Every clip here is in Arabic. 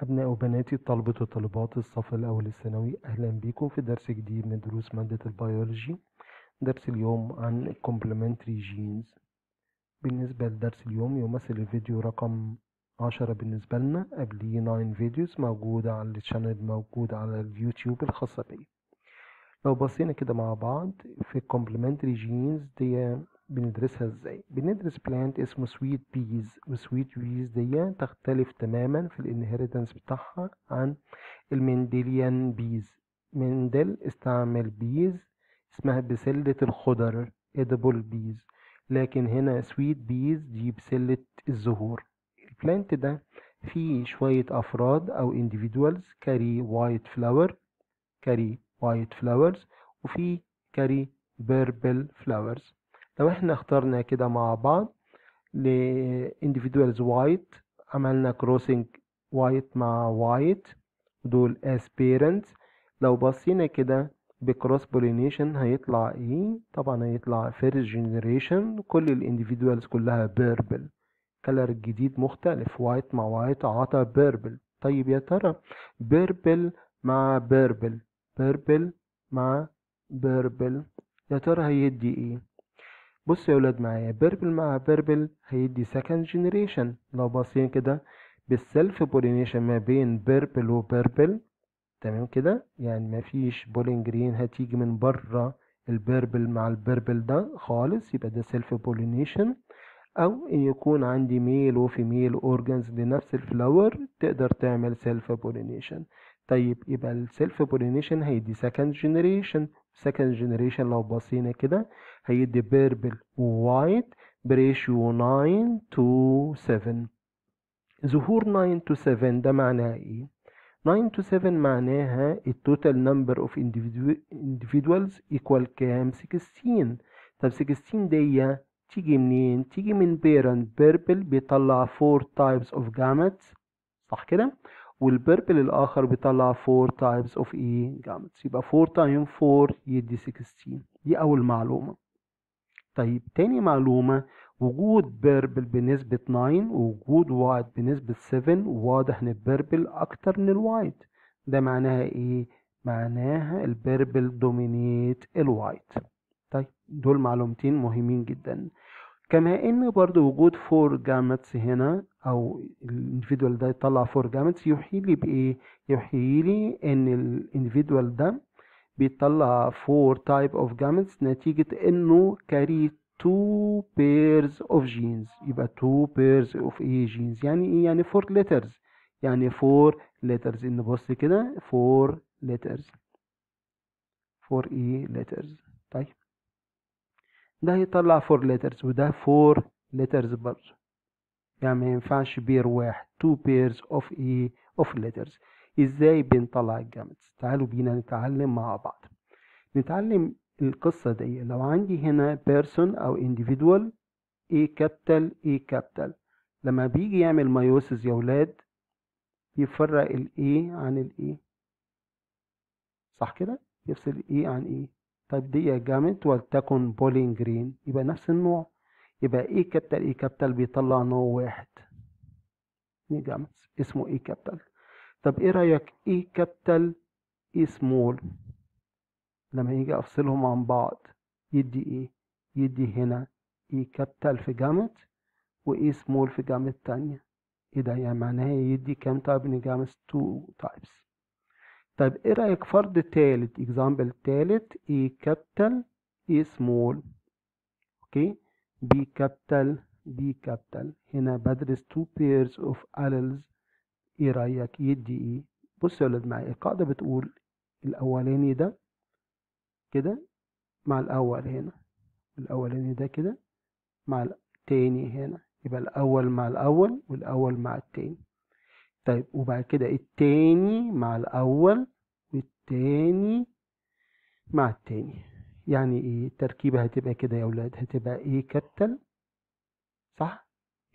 أبناء وبناتي طلبة وطالبات الصف الأول الثانوي، أهلا بكم في درس جديد من دروس مادة البيولوجي. درس اليوم عن complementary genes. بالنسبة لدرس اليوم يمثل الفيديو رقم 10 بالنسبة لنا، قبليه 9 فيديوز موجودة على الشانل، موجودة على اليوتيوب الخاصة بي. لو بصينا كده مع بعض في complementary genes دي بندرسها ازاي؟ بندرس بلانت اسمه سويت بيز، وسويت بيز دي تختلف تماما في الانهيرتنس بتاعها عن المندليان بيز. مندل استعمل بيز اسمها بسلة الخضر edible بيز، لكن هنا سويت بيز دي بسلة الزهور. البلانت ده فيه شوية أفراد أو individuals carry white flower carry white flowers وفي carry purple flowers. لو احنا اخترنا كده مع بعض ل individuals white، عملنا crossing white مع white دول as parents. لو بصينا كده بكروس بولينيشن هيطلع ايه؟ طبعا هيطلع first generation كل الانديفيدوالز كلها purple. كلر الجديد مختلف، وايت مع وايت عطى بيربل. طيب يا ترى بيربل مع بيربل، بيربل مع بيربل، يا ترى هيدي ايه؟ بص يا ولاد معايا، بيربل مع بيربل هيدي second generation. لو باصين كده بالسلف بولينيشن ما بين بيربل وبيربل، تمام كده، يعني مفيش بولين جرين هتيجي من بره البيربل مع البيربل ده خالص، يبقى ده سيلف بولينيشن. او ان يكون عندي ميل وفيميل اورجانز لنفس الفلاور تقدر تعمل سيلف بولينيشن. طيب يبقى السيلف بولينيشن هيدي سكند جنريشن. سكند جنريشن لو بصينا كده هيدي بيربل ووايت بريشيو 9 to 7. ظهور 9 to 7 ده معناها ايه؟ 9 to 7 معناها التوتال نمبر اوف individuals equal كام؟ 16. طب 16 دي تيجي منين؟ تيجي من بيرنت بيربل بيطلع 4 types of gametes، صح كده؟ والبيربل الآخر بيطلع 4 types of ايه؟ gametes. يبقى 4 times 4 يدي 16. دي أول معلومة. طيب تاني معلومة، وجود بيربل بنسبة 9 ووجود وايت بنسبة 7، واضح ان البيربل اكتر من الوايت. ده معناها ايه؟ معناها البيربل دومينيت الوايت. طيب دول معلومتين مهمين جدا. كما ان برضو وجود 4 جامتس هنا او الانديفيدوال ده يطلع 4 جامتس يوحي لي بايه؟ يوحي لي ان الانديفيدوال ده بيطلع 4 type of gametes نتيجة انه carry 2 pairs of genes. يبقى 2 pairs of ايه genes؟ يعني ايه؟ يعني 4 letters. يعني 4 letters. نبص كده 4 letters، 4 ايه letters. طيب ده هيطلع 4 letters وده 4 letters برضه، يعني ما ينفعش بير واحد 2 pairs of ايه of letters. ازاي بنطلع الجامتس؟ تعالوا بينا نتعلم مع بعض. نتعلم القصة دي. لو عندي هنا person أو individual A capital A capital، لما بيجي يعمل مايوسيس يا ولاد يفرق ال A عن ال A، صح كده؟ يفصل ال A عن A. طيب دي يا جامد ولتكن بولينج جرين، يبقى نفس النوع. يبقى A capital A capital بيطلع نوع واحد من جامدز اسمه A capital. طب ايه رأيك A capital A small لما يجي افصلهم عن بعض يدي ايه؟ يدي هنا ايه كابيتال في جامت وايه سمول في جامت تانية. ايه ده؟ يعني معناها يدي كام تايب من جامت؟ 2 تايبس. طيب ايه رأيك فرض تالت، اكزامبل تالت، ايه كابيتال ايه سمول، اوكي، بي كابيتال بي كابيتال. هنا بدرس 2 pairs of alleles، ايه رأيك يدي ايه؟ بص يا ولاد معايا، القاعدة بتقول الاولاني ده كده مع الاول هنا، الأولاني ده كده مع التاني هنا، يبقى الأول مع الأول والأول مع التاني. طيب وبعد كده التاني مع الأول والتاني مع التاني. يعني ايه التركيبة؟ هتبقى كده يا ولاد، هتبقى ايه كابيتال، صح،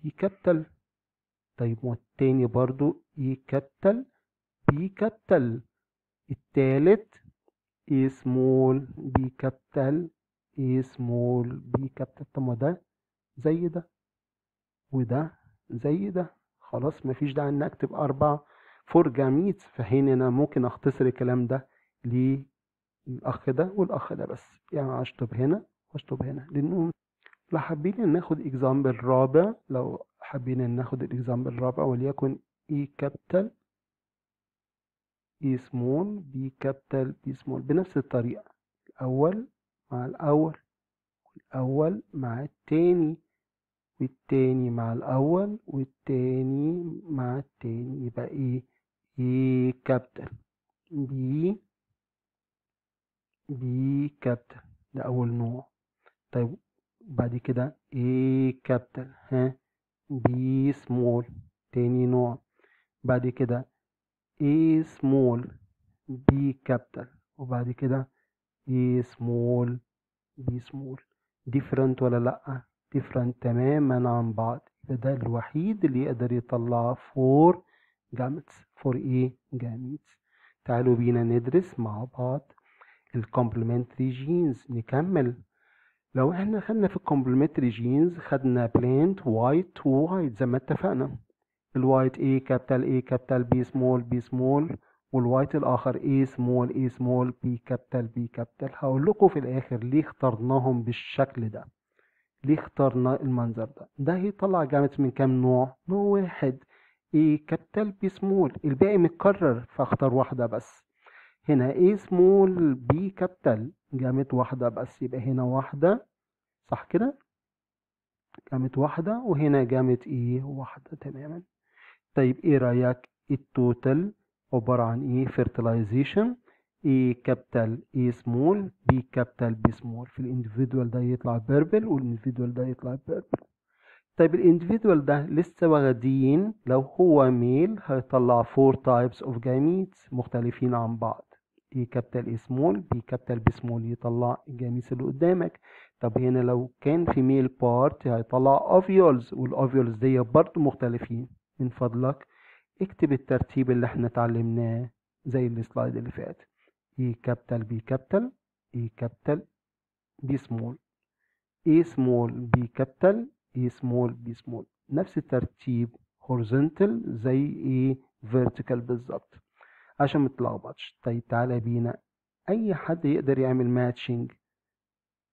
بي كابيتال. طيب والتاني برضو ايه كابيتال بي كابيتال. التالت ايه سمول بي كابيتال ايه سمول بي كابيتال. طب ما ده زي ده وده زي ده، خلاص مفيش داعي ان اكتب 4 فور جاميتس، في حين انا ممكن اختصر الكلام ده للاخ ده والاخ ده بس، يعني اشطب هنا واشطب هنا. لانه لو حابين ناخد اكزامبل رابع، لو حابين ناخد الاكزامبل الرابع وليكن E كابيتال E سمول B كابيتال B سمول بنفس الطريقة، الأول مع الأول، الأول مع التاني، والتاني مع الأول، والتاني مع التاني. يبقى إيه؟ E كابيتال B كابيتال، ده أول نوع. طيب بعد كده A كابيتال B سمول، تاني نوع. بعد كده A سمول B كابيتال، وبعد كده A سمول B سمول. different ولا لأ؟ different تماما عن بعض. يبقى ده الوحيد اللي يقدر يطلع 4 gametes. 4 ايه؟ gametes. تعالوا بينا ندرس مع بعض الكومبلمنتري جينز. نكمل. لو احنا خدنا في الكومبلمنتري جينز خدنا بلانت وايت ووايت زي ما اتفقنا. الوايت A كابيتال A كابيتال B سمول B سمول، والوايت الآخر A سمول A سمول B كابيتال B كابيتال. هقول لكم في الآخر ليه اخترناهم بالشكل ده، ليه اخترنا المنظر ده. ده هيطلع جامد من كام نوع؟ نوع واحد A كابيتال B سمول، الباقي متكرر فاختار واحدة بس. هنا A سمول B كابيتال، جامد واحدة بس، يبقى هنا واحدة، صح كده؟ جامد واحدة، وهنا جامد ايه؟ واحدة تماما. طيب ايه رأيك التوتال عبارة عن ايه؟ fertilization A كابيتال A سمول B كابيتال B سمول. في الانديفيدوال ده يطلع بيربل والانديفيدوال ده يطلع بيربل. طيب الانديفيدوال ده لسه واخدين لو هو ميل هيطلع 4 types of gametes مختلفين عن بعض. A كابيتال A سمول B كابيتال B سمول يطلع الجاميس اللي قدامك. طب هنا لو كان في ميل بارت هيطلع اوفيولز، والاوفيولز دي برضه مختلفين. من فضلك اكتب الترتيب اللي احنا اتعلمناه زي السلايد اللي فات. E كابيتال B كابيتال E كابيتال B سمول A سمول B كابيتال A سمول B سمول، نفس الترتيب horizontal زي ايه vertical بالظبط عشان متلخبطش. طيب تعالى بينا، اي حد يقدر يعمل ماتشنج،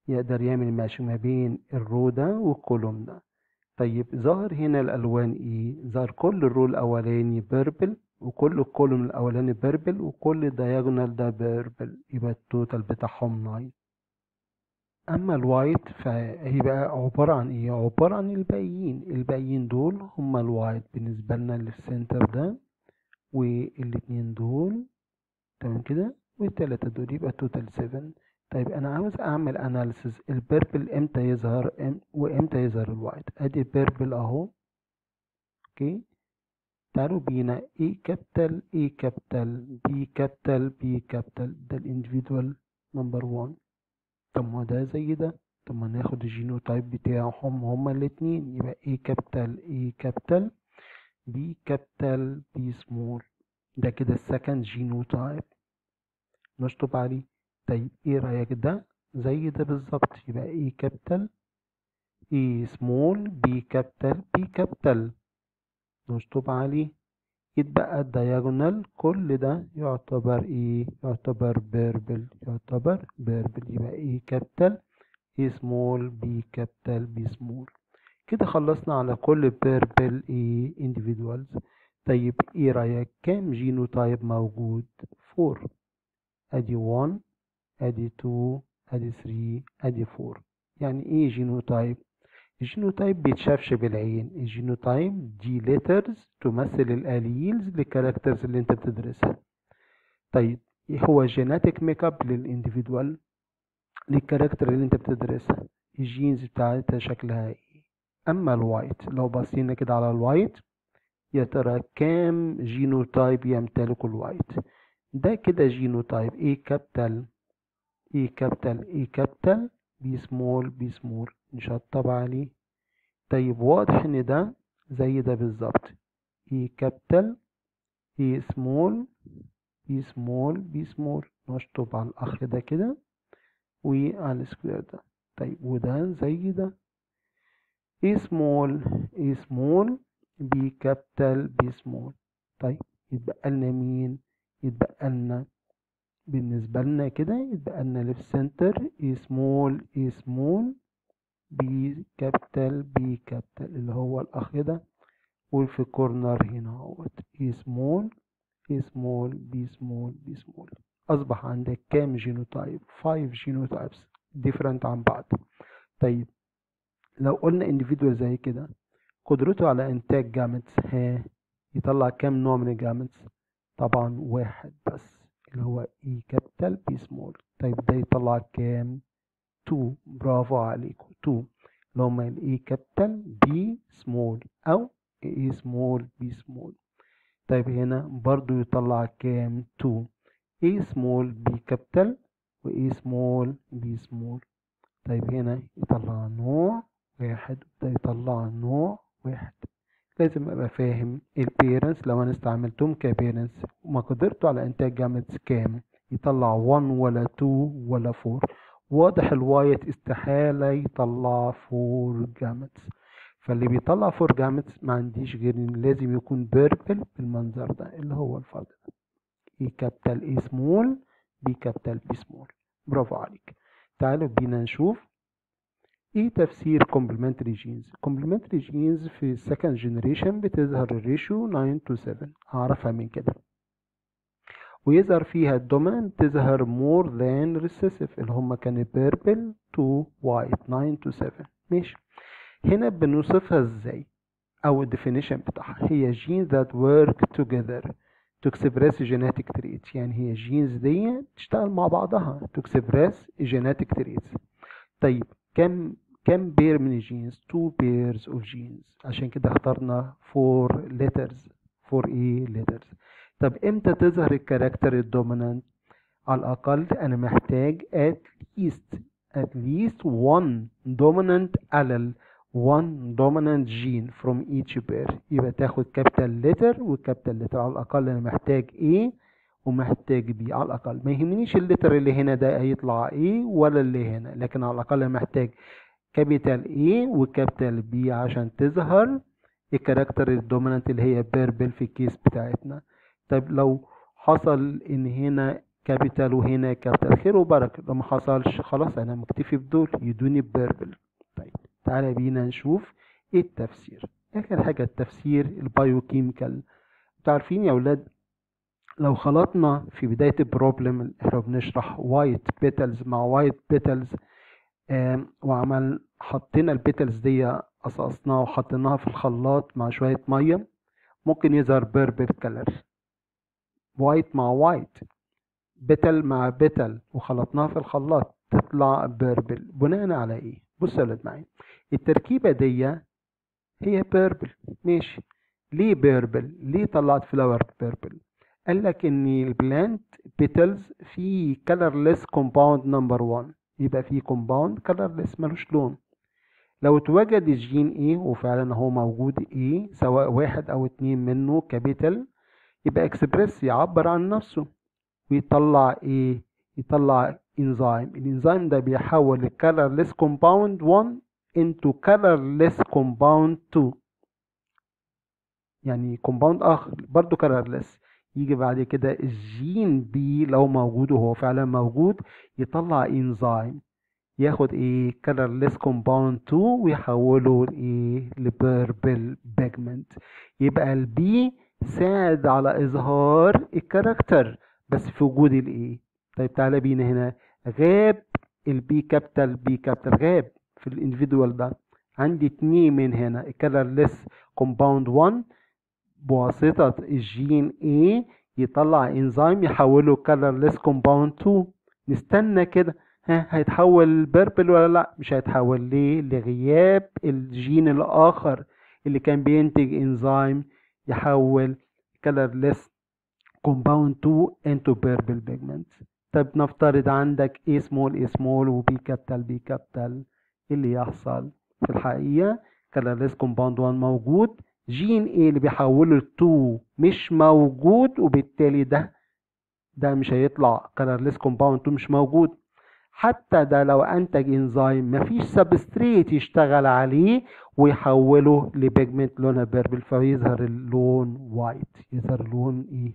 يقدر يعمل ماتشنج ما بين الرو ده والكولوم ده. طيب ظهر هنا الالوان ايه؟ ظهر كل الرو الاولاني بيربل، وكل الكولوم الاولاني بيربل، وكل دايجونال ده بيربل، يبقى التوتال بتاعهم 9. اما الوايت فهيبقى عبارة عن ايه؟ عبارة عن الباقيين دول هم الوايت بالنسبة لنا اللي في السنتر ده، والاتنين دول تمام كده، والتلاتة دول، يبقى توتال 7. طيب انا عاوز اعمل اناليسز البيربل امتى يظهر وامتى يظهر الوايت. ادي البيربل اهو، اوكي. تعالوا بينا A كابيتال A كابيتال B كابيتال B كابيتال، ده الانديفيدوال نمبر 1. طب ما ده زي ده، طب ما ناخد الجينوتايب بتاعهم هما الاتنين، يبقى A كابيتال A كابيتال B كابيتال B سمول. ده كده السكند جينوتايب نشطب عليه. طيب ايه رأيك ده زي ده بالظبط، يبقى A كابيتال A سمول B كابيتال B كابيتال نشطب عليه. يتبقى الدياجونال كل ده يعتبر ايه؟ يعتبر بيربل، يعتبر بيربل. يبقى ايه كابيتال ايه سمول بي كابيتال بي سمول. كده خلصنا على كل بيربل ايه individuals. طيب ايه رأيك كام جينوتايب موجود؟ 4. ادي 1 ادي 2 ادي 3 ادي 4. يعني ايه جينوتايب؟ الجينوتايب بيتشافش بالعين. الجينوتايب دي ليترز تمثل الاليلز للكاركترز اللي انت بتدرسها. طيب ايه هو جيناتيك ميك اب للانديفيدوال للكاركتر اللي انت بتدرسها؟ الجينز بتاعتها شكلها ايه؟ اما الوايت، لو بصينا كده على الوايت، يا ترى كام جينوتايب يمتلك الوايت؟ ده كده جينوتايب ايه كابيتال ايه كابيتال ايه كابيتال بي سمول بي سمول، نشطب عليه. طيب واضح ان ده زي ده بالظبط، E كابيتال E سمول B سمول B سمول، نشطب على الأخ ده كده وعلى السكوير ده. طيب وده زي ده E سمول E سمول B كابيتال B سمول. طيب يتبقى لنا مين؟ يتبقى لنا بالنسبة لنا كده يتبقى لنا ليفت سنتر A small A small B capital B capital اللي هو الأخ ده، وفي كورنر هنا اهوت A small A small B small B small. أصبح عندك كام جينوتايب؟ 5 جينوتايبس different عن بعض. طيب لو قلنا individual زي كده قدرته على إنتاج جامتس يطلع كام نوع من الجامتس؟ طبعا واحد بس اللي هو E capital B small. طيب ده يطلع كام؟ 2. برافو عليكم 2 اللي هما ال A capital B small أو A small B small. طيب هنا برضو يطلع كام؟ 2 A small B capital و A small B small. طيب هنا يطلع نوع واحد وده يطلع نوع واحد. لازم ابقى فاهم البيرنتس لو انا استعملتهم كبيرنتس وما قدرتوا على انتاج جامتس كام، يطلع 1 ولا 2 ولا 4. واضح الوايت استحالة يطلع 4 جامتس، فاللي بيطلع 4 جامتس ما عنديش غير ان لازم يكون بيربل بالمنظر ده اللي هو الفرد ده E كابيتال A سمول B كابيتال B سمول. برافو عليك. تعالوا بينا نشوف ايه تفسير complementary genes. complementary genes في second generation بتظهر الريشيو 9:7 هعرفها من كده، ويظهر فيها الدومينانت تظهر more than recessive اللي هما كان purple to white 9:7. ماشي. هنا بنوصفها ازاي او الديفينيشن بتاعها؟ هي genes that work together to express genetic traits. يعني هي genes دي تشتغل مع بعضها to express genetic traits. طيب كم بير من الجينز؟ 2 pairs of genes. عشان كده اخترنا 4 letters 4 letters. طب امتى تظهر الكاركتر الدومينانت؟ على الاقل انا محتاج at least one dominant allele one dominant gene from each pair. يبقى تاخد capital letter وcapital letter. على الاقل انا محتاج A ومحتاج B. على الاقل ما يهمنيش اللتر اللي هنا ده هيطلع A ولا اللي هنا، لكن على الاقل انا محتاج كابيتال A وكابيتال B عشان تظهر الكاركتر الدومينانت اللي هي بيربل في الكيس بتاعتنا. طيب لو حصل ان هنا كابيتال وهنا كابيتال خير وبركة، لو ما حصلش خلاص انا مكتفي بدول يدوني بيربل. طيب تعالى بينا نشوف ايه التفسير. اخر حاجة التفسير البايوكيميكال. عارفين يا اولاد لو خلطنا في بداية البروبلم احنا بنشرح وايت بيتلز مع وايت بيتلز حطينا البيتلز دي قصقصناها وحطيناها في الخلاط مع شوية مية، ممكن يظهر بيربل كلر. وايت مع وايت، بيتل مع بيتل وخلطناها في الخلاط تطلع بيربل. بناء على ايه؟ بص يا ولاد معايا، التركيبة دي هي بيربل. ماشي. ليه بيربل؟ ليه طلعت فلاور بيربل؟ قال لك ان البلانت بيتلز في colorless compound نمبر 1، يبقى في كومباوند colorless ملوش لون. لو اتوجد الجين A وفعلا هو موجود A سواء واحد او اتنين منه كابيتال، يبقى اكسبريس يعبر عن نفسه ويطلع ايه؟ يطلع انزيم. الانزيم ده بيحول الكالرلس كومباوند 1 into colorless compound 2، يعني كومباوند اخر برضو كالرلس. يجي بعد كده الجين بي لو موجود وهو فعلا موجود يطلع انزيم ياخد ايه؟ colorless compound 2 ويحوله لايه؟ لبيربل بيجمنت. يبقى البي ساعد على اظهار الكاركتر بس في وجود الايه. طيب تعالى بينا هنا، غاب البي كابيتال بي كابيتال غاب في الانديفيدوال ده. عندي اتنين من هنا colorless compound 1 بواسطة الجين A يطلع انزيم يحوله colorless compound 2. نستنى كده هيتحول بيربل ولا لا؟ مش هيتحول. ليه؟ لغياب الجين الاخر اللي كان بينتج انزيم يحول colorless compound 2 into purple pigment. طب نفترض عندك A small A small و B capital B capital، اللي يحصل في الحقيقة colorless compound 1 موجود، جين A اللي بيحوله ل 2 مش موجود، وبالتالي ده مش هيطلع colorless compound 2 مش موجود. حتى ده لو انتج انزيم مفيش سبستريت يشتغل عليه ويحوله لبيجمنت لونها بيربل، فيظهر اللون وايت، يظهر لون ايه؟